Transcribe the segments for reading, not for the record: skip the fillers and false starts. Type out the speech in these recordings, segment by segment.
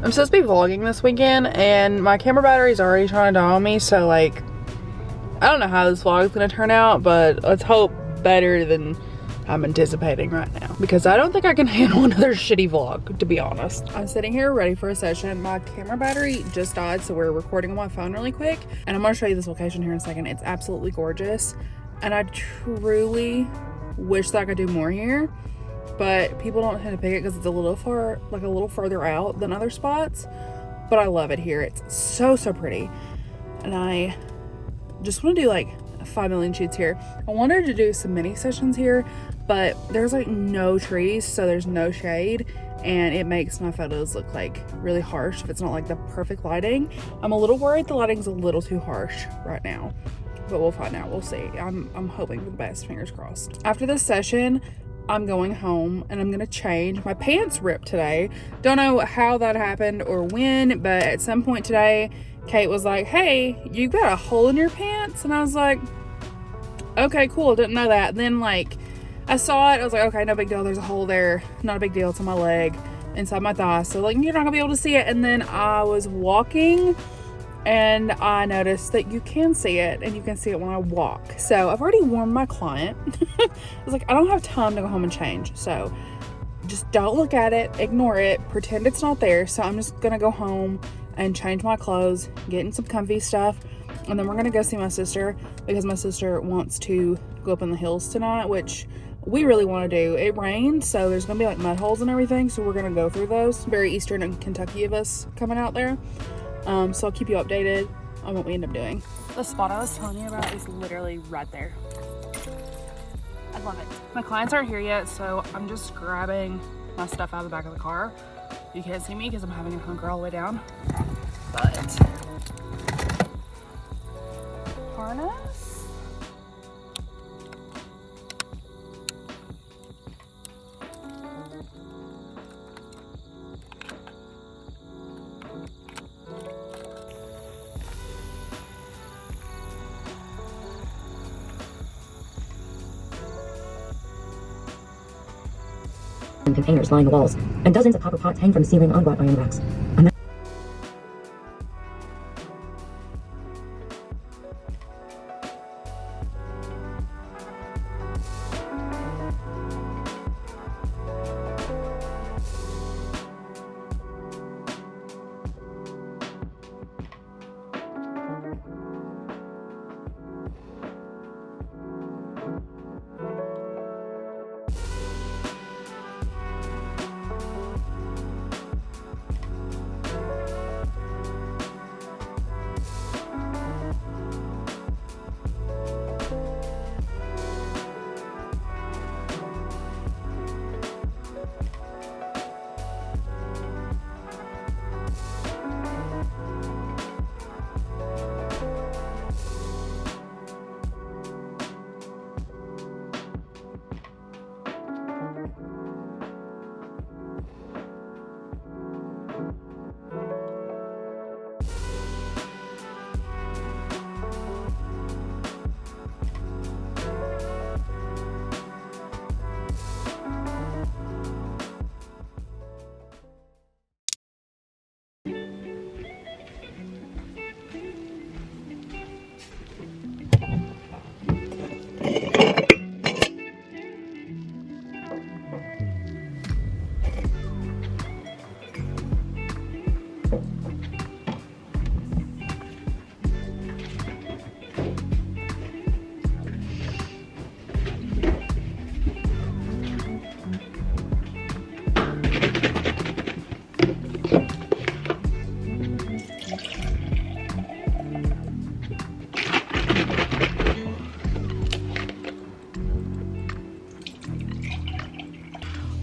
I'm supposed to be vlogging this weekend and my camera battery's already trying to die on me, so like, I don't know how this vlog is going to turn out, but let's hope better than I'm anticipating right now, because I don't think I can handle another shitty vlog, to be honest. I'm sitting here ready for a session. My camera battery just died, so we're recording on my phone really quick, and I'm going to show you this location here in a second. It's absolutely gorgeous, and I truly wish that I could do more here, but people don't tend to pick it because it's a little further out than other spots. But I love it here. It's so pretty, and I just want to do like 5 million shoots here. I wanted to do some mini sessions here, but there's like no trees, so there's no shade, and it makes my photos look like really harsh if it's not like the perfect lighting. I'm a little worried the lighting's a little too harsh right now, but we'll find out. We'll see. I'm hoping for the best, fingers crossed. After this session, I'm going home and I'm gonna change. My pants ripped today. Don't know how that happened or when, but at some point today, Kate was like, hey, you got a hole in your pants? And I was like, okay, cool, didn't know that. And then like, I saw it, I was like, okay, no big deal, there's a hole there. Not a big deal, it's on my leg, inside my thigh. So like, you're not gonna be able to see it. And then I was walking and I noticed that you can see it, and you can see it when I walk. So I've already warned my client. I was like, I don't have time to go home and change. So just don't look at it, ignore it, pretend it's not there. So I'm just gonna go home and change my clothes, get in some comfy stuff, and then we're gonna go see my sister, because my sister wants to go up in the hills tonight, which we really want to do. It rained, so there's gonna be like mud holes and everything, so we're gonna go through those. Very eastern in Kentucky of us coming out there. So I'll keep you updated on what we end up doing. The spot I was telling you about is literally right there. I love it. My clients aren't here yet, so I'm just grabbing my stuff out of the back of the car. You can't see me because I'm having a hunker all the way down. But harness. And containers line the walls, and dozens of copper pots hang from the ceiling on wrought iron racks.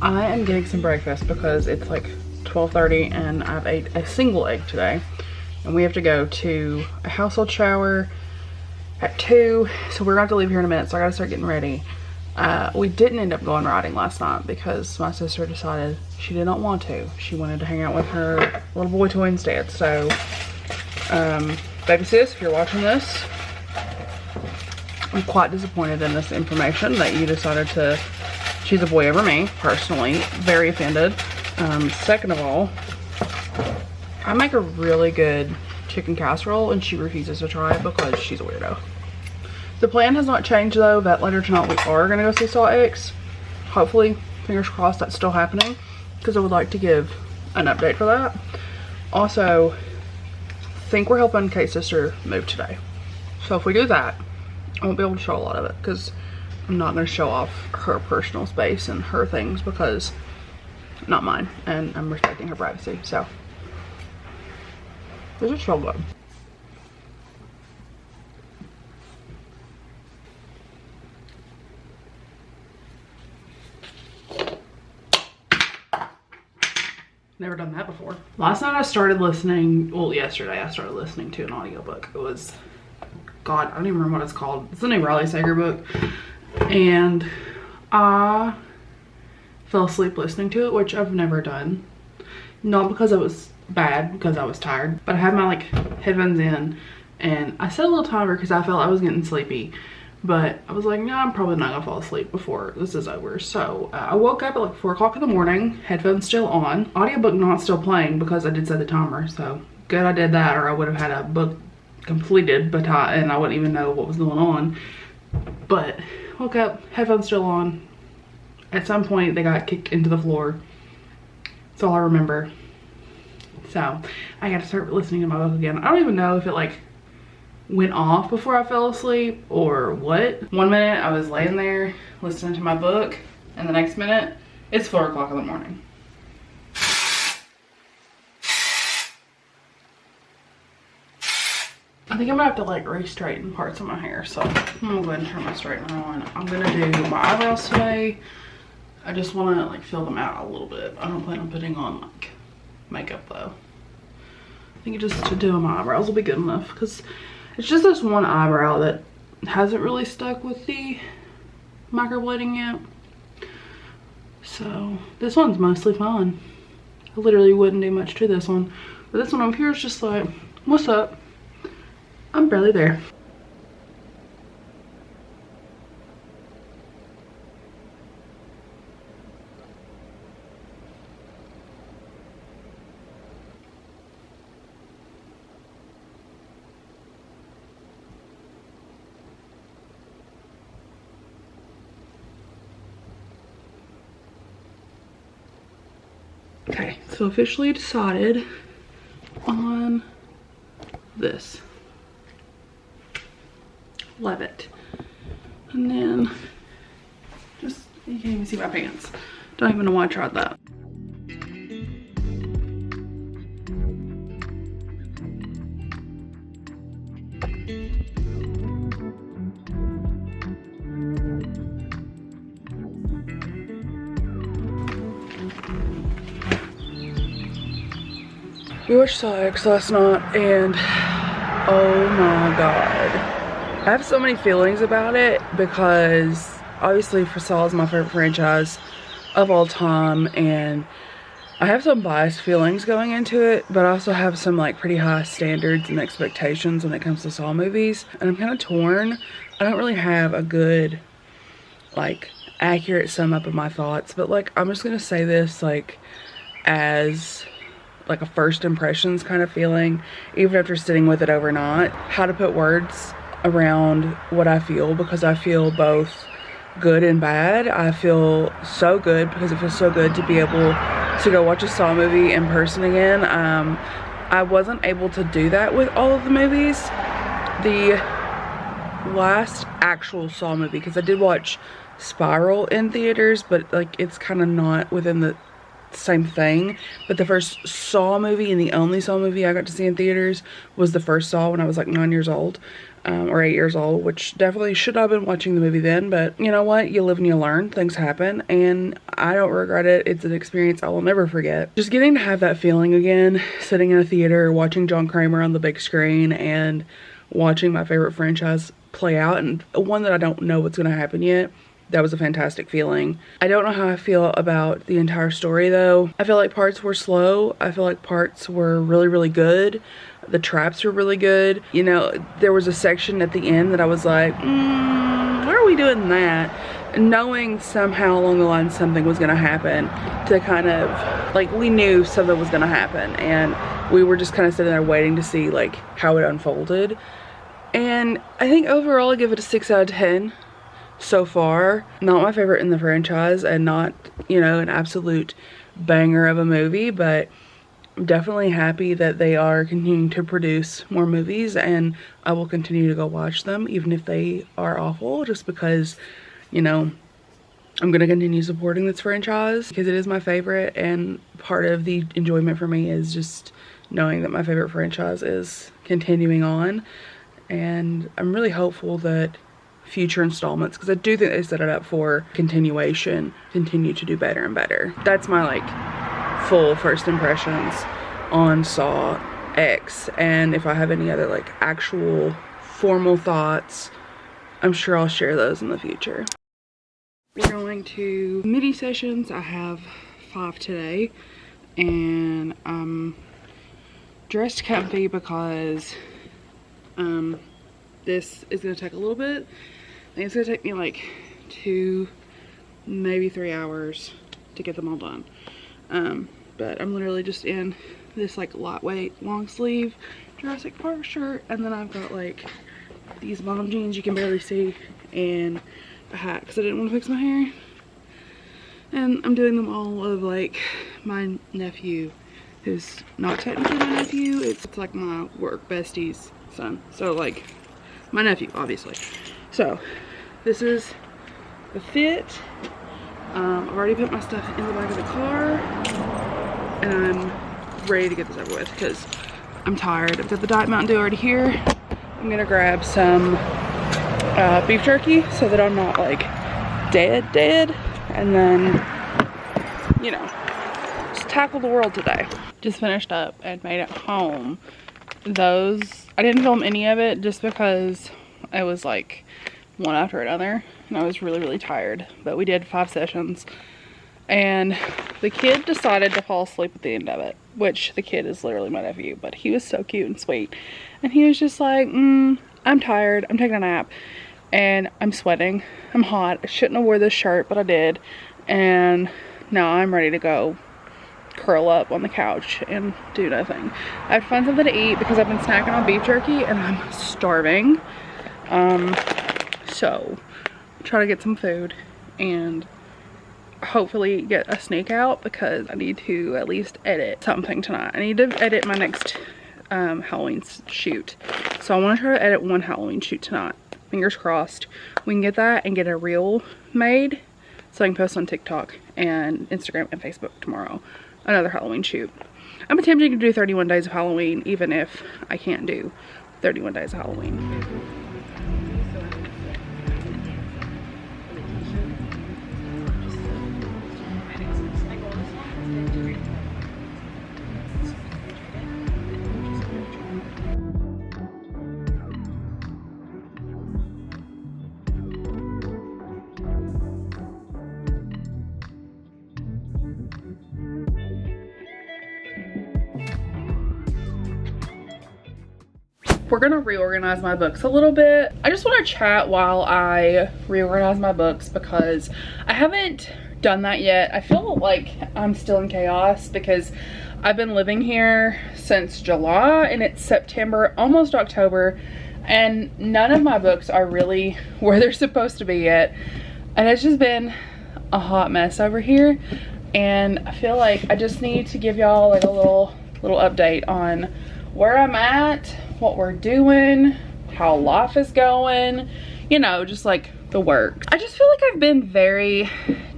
I am getting some breakfast because it's like 12:30 and I've ate a single egg today, and we have to go to a household shower at 2, so we're gonna have to leave here in a minute, so I gotta start getting ready. We didn't end up going riding last night because my sister decided she did not want to. She wanted to hang out with her little boy toy instead. So baby sis, if you're watching this, I'm quite disappointed in this information that you decided to choose a boy over me, personally. Very offended. Second of all, I make a really good chicken casserole and she refuses to try it because she's a weirdo. The plan has not changed though, that later tonight we are gonna go see Saw X. Hopefully, fingers crossed, that's still happening because I would like to give an update for that. Also, I think we're helping Kate's sister move today. So if we do that, I won't be able to show a lot of it because I'm not gonna show off her personal space and her things because not mine, and I'm respecting her privacy. So this is so good. Never done that before. Last night I started listening, well, yesterday I started listening to an audiobook. It was, God, I don't even remember what it's called. It's the new Riley Sager book. And I fell asleep listening to it, which I've never done. Not because it was bad, because I was tired. But I had my like headphones in and I set a little timer because I felt I was getting sleepy. But I was like, no, I'm probably not gonna fall asleep before this is over. So I woke up at like 4 o'clock in the morning, headphones still on, audiobook not still playing because I did set the timer. So good I did that, or I would have had a book completed, but and I wouldn't even know what was going on. But woke up, headphones still on. At some point they got kicked into the floor. That's all I remember. So I got to start listening to my book again. I don't even know if it like went off before I fell asleep or what. One minute I was laying there listening to my book and the next minute it's 4 o'clock in the morning. I think I'm gonna have to like re-straighten parts of my hair, so I'm gonna go ahead and turn my straightener on. I'm gonna do my eyebrows today. I just want to like fill them out a little bit. I don't plan on putting on like makeup though. I think just to do my eyebrows will be good enough because it's just this one eyebrow that hasn't really stuck with the microblading yet. So this one's mostly fine. I literally wouldn't do much to this one. But this one over here is just like, what's up? I'm barely there. Okay, so officially decided on this. Love it. And then just, you can't even see my pants. Don't even know why I tried that. We watched Saw X last night and oh my god. I have so many feelings about it because obviously Saw is my favorite franchise of all time and I have some biased feelings going into it, but I also have some like pretty high standards and expectations when it comes to Saw movies, and I'm kind of torn. I don't really have a good like accurate sum up of my thoughts, but like I'm just gonna say this like as like a first impressions kind of feeling, even after sitting with it overnight, how to put words around what I feel, because I feel both good and bad. I feel so good because it feels so good to be able to go watch a Saw movie in person again. I wasn't able to do that with all of the movies. The last actual Saw movie, because I did watch Spiral in theaters, but like it's kind of not within the same thing. But the first Saw movie and the only Saw movie I got to see in theaters was the first Saw when I was like 9 years old. Or 8 years old, which definitely should have been watching the movie then, but you know what, you live and you learn, things happen, and I don't regret it. It's an experience I will never forget. Just getting to have that feeling again, sitting in a theater, watching John Kramer on the big screen, and watching my favorite franchise play out, and one that I don't know what's going to happen yet. That was a fantastic feeling. I don't know how I feel about the entire story though. I feel like parts were slow. I feel like parts were really, really good. The traps were really good. You know, there was a section at the end that I was like, why are we doing that? Knowing somehow along the line something was gonna happen, to kind of, like, we knew something was gonna happen, and we were just kind of sitting there waiting to see like how it unfolded. And I think overall I give it a 6 out of 10 so far. Not my favorite in the franchise, and not, you know, an absolute banger of a movie, but I'm definitely happy that they are continuing to produce more movies, and I will continue to go watch them even if they are awful, just because, you know, I'm gonna continue supporting this franchise because it is my favorite, and part of the enjoyment for me is just knowing that my favorite franchise is continuing on. And I'm really hopeful that future installments, because I do think they set it up for continuation, continue to do better and better. That's my like full first impressions on Saw X, and if I have any other like actual formal thoughts, I'm sure I'll share those in the future. We're going to midi sessions. I have 5 today, and I'm dressed comfy because this is going to take a little bit. I think it's going to take me like 2, maybe 3 hours to get them all done. But I'm literally just in this like lightweight long sleeve Jurassic Park shirt, and then I've got like these mom jeans you can barely see, and a hat because I didn't want to fix my hair. And I'm doing them all of like my nephew, who's not technically my nephew, it's like my work bestie's son, so like my nephew obviously. So this is the fit. I've already put my stuff in the back of the car, and I'm ready to get this over with because I'm tired. I've got the Diet Mountain Dew already here. I'm gonna grab some beef jerky so that I'm not like dead, and then, you know, just tackle the world today. Just finished up and made it home. Those, I didn't film any of it just because it was like one after another and I was really tired, but we did 5 sessions, and the kid decided to fall asleep at the end of it, which the kid is literally my nephew, but he was so cute and sweet, and he was just like, I'm tired, I'm taking a nap, and I'm sweating, I'm hot, I shouldn't have wore this shirt, but I did, and now I'm ready to go curl up on the couch and do nothing. I have to find something to eat because I've been snacking on beef jerky and I'm starving. So try to get some food and hopefully get a sneak out because I need to at least edit something tonight. I need to edit my next Halloween shoot. So I want to try to edit one Halloween shoot tonight. Fingers crossed we can get that and get a reel made so I can post on TikTok and Instagram and Facebook tomorrow. Another Halloween shoot. I'm attempting to do 31 days of Halloween even if I can't do 31 days of Halloween. We're gonna reorganize my books a little bit. I just want to chat while I reorganize my books because I haven't done that yet. I feel like I'm still in chaos because I've been living here since July and it's September, almost October, and none of my books are really where they're supposed to be yet. And it's just been a hot mess over here, and I feel like I just need to give y'all like a little update on where I'm at, what we're doing, how life is going, you know, just like the work. I just feel like I've been very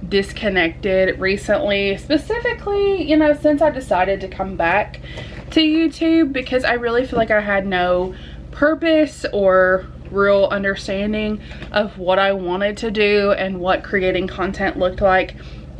disconnected recently, specifically, you know, since I decided to come back to YouTube, because I really feel like I had no purpose or real understanding of what I wanted to do and what creating content looked like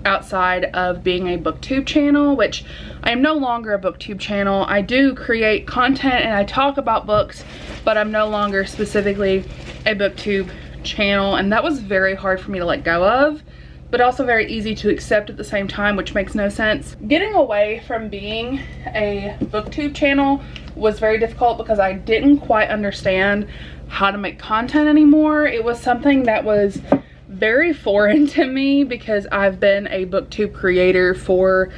outside of being a booktube channel, which I am no longer a booktube channel. I do create content and I talk about books, but I'm no longer specifically a booktube channel, and that was very hard for me to let go of, but also very easy to accept at the same time, which makes no sense. Getting away from being a booktube channel was very difficult because I didn't quite understand how to make content anymore. It was something that was very foreign to me because I've been a booktube creator for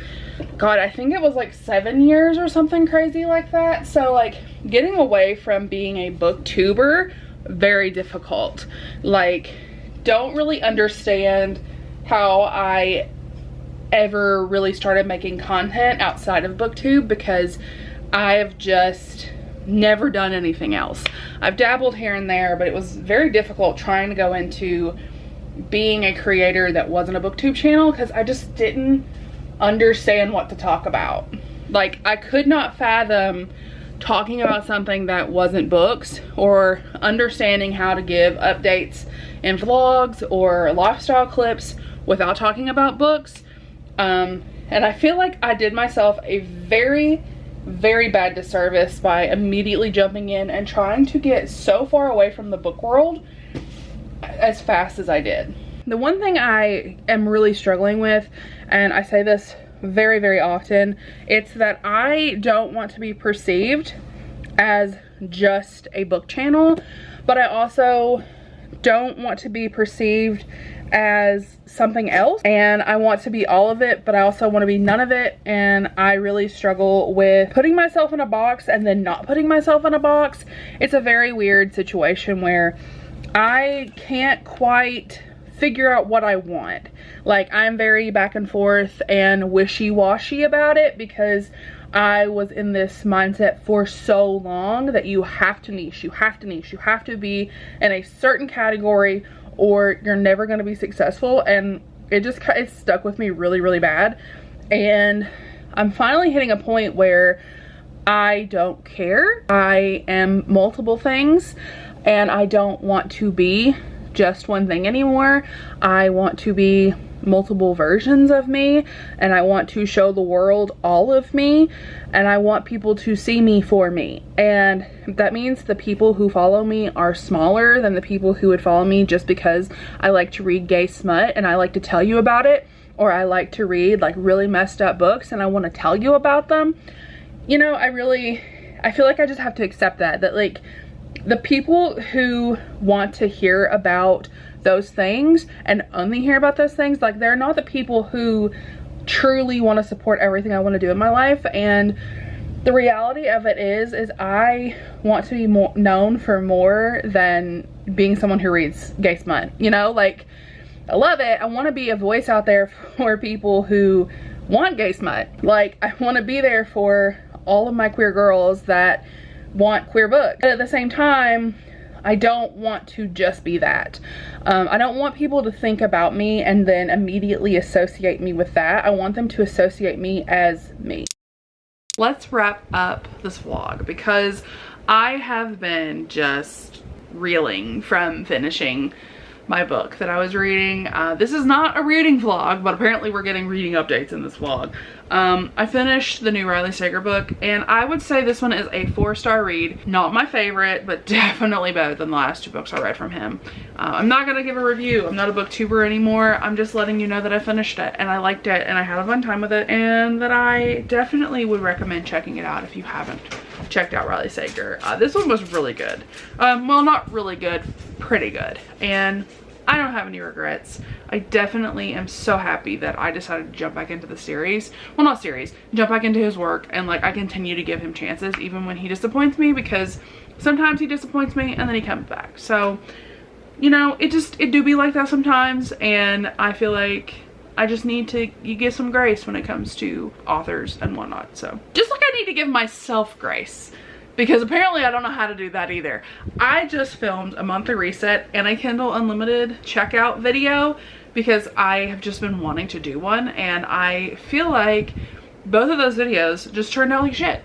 God, I think it was like 7 years or something crazy like that. So like getting away from being a booktuber, very difficult. Like, don't really understand how I ever really started making content outside of booktube, because I've just never done anything else. I've dabbled here and there, but it was very difficult trying to go into being a creator that wasn't a booktube channel, because I just didn't understand what to talk about. Like, I could not fathom talking about something that wasn't books, or understanding how to give updates in vlogs or lifestyle clips without talking about books. And I feel like I did myself a very, very bad disservice by immediately jumping in and trying to get so far away from the book world as fast as I did. The one thing I am really struggling with, and I say this very, very often, it's that I don't want to be perceived as just a book channel, but I also don't want to be perceived as something else, and I want to be all of it, but I also want to be none of it. And I really struggle with putting myself in a box and then not putting myself in a box. It's a very weird situation where I can't quite figure out what I want. Like, I'm very back and forth and wishy-washy about it, because I was in this mindset for so long that you have to niche, you have to niche, you have to be in a certain category or you're never going to be successful. And it stuck with me really, really bad. And I'm finally hitting a point where I don't care. I am multiple things, and I don't want to be just one thing anymore. I want to be multiple versions of me, and I want to show the world all of me, and I want people to see me for me. And that means the people who follow me are smaller than the people who would follow me just because I like to read gay smut and I like to tell you about it, or I like to read like really messed up books and I want to tell you about them. You know, I feel like I just have to accept that like the people who want to hear about those things and only hear about those things, like, they're not the people who truly want to support everything I want to do in my life. And the reality of it is I want to be known for more than being someone who reads gay smut. You know, like, I love it. I want to be a voice out there for people who want gay smut. Like, I want to be there for all of my queer girls that want queer books. But at the same time, I don't want to just be that. I don't want people to think about me and then immediately associate me with that. I want them to associate me as me. Let's wrap up this vlog, because I have been just reeling from finishing my book that I was reading. This is not a reading vlog, but apparently we're getting reading updates in this vlog. I finished the new Riley Sager book, and I would say this one is a 4-star read. Not my favorite, but definitely better than the last 2 books I read from him. I'm not gonna give a review. I'm not a booktuber anymore. I'm just letting you know that I finished it and I liked it and I had a fun time with it, and that I definitely would recommend checking it out if you haven't checked out Riley Sager. This one was really good. Well, not really good, pretty good. And I don't have any regrets. I definitely am so happy that I decided to jump back into the series. Well, not series, jump back into his work, and like, I continue to give him chances even when he disappoints me, because sometimes he disappoints me and then he comes back. So, you know, it do be like that sometimes, and I feel like I just need to give some grace when it comes to authors and whatnot. So just like I need to give myself grace, because apparently I don't know how to do that either. I just filmed a monthly reset and a Kindle Unlimited checkout video because I have just been wanting to do one, and I feel like both of those videos just turned out like shit.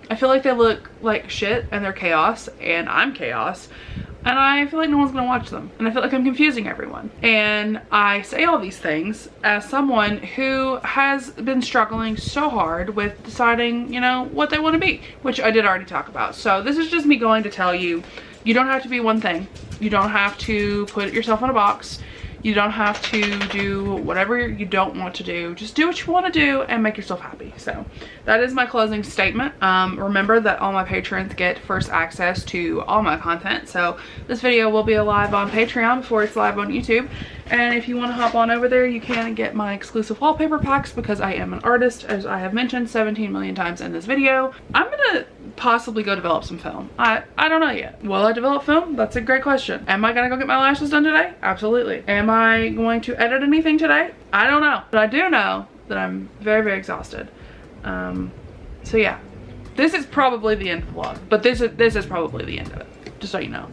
I feel like they look like shit and they're chaos and I'm chaos, and I feel like no one's gonna watch them, and I feel like I'm confusing everyone. And I say all these things as someone who has been struggling so hard with deciding, you know, what they want to be, which I did already talk about. So this is just me going to tell you, you don't have to be one thing. You don't have to put yourself in a box. You don't have to do whatever you don't want to do. Just do what you want to do and make yourself happy. So that is my closing statement. Remember that all my patrons get first access to all my content. So this video will be live on Patreon before it's live on YouTube. And if you want to hop on over there, you can get my exclusive wallpaper packs because I am an artist, as I have mentioned 17 million times in this video. I'm gonna possibly go develop some film. I don't know yet. Will I develop film? That's a great question. Am I gonna go get my lashes done today? Absolutely. Am I going to edit anything today? I don't know. But I do know that I'm very, very exhausted. So yeah, this is probably the end of the vlog, but this is probably the end of it, just so you know.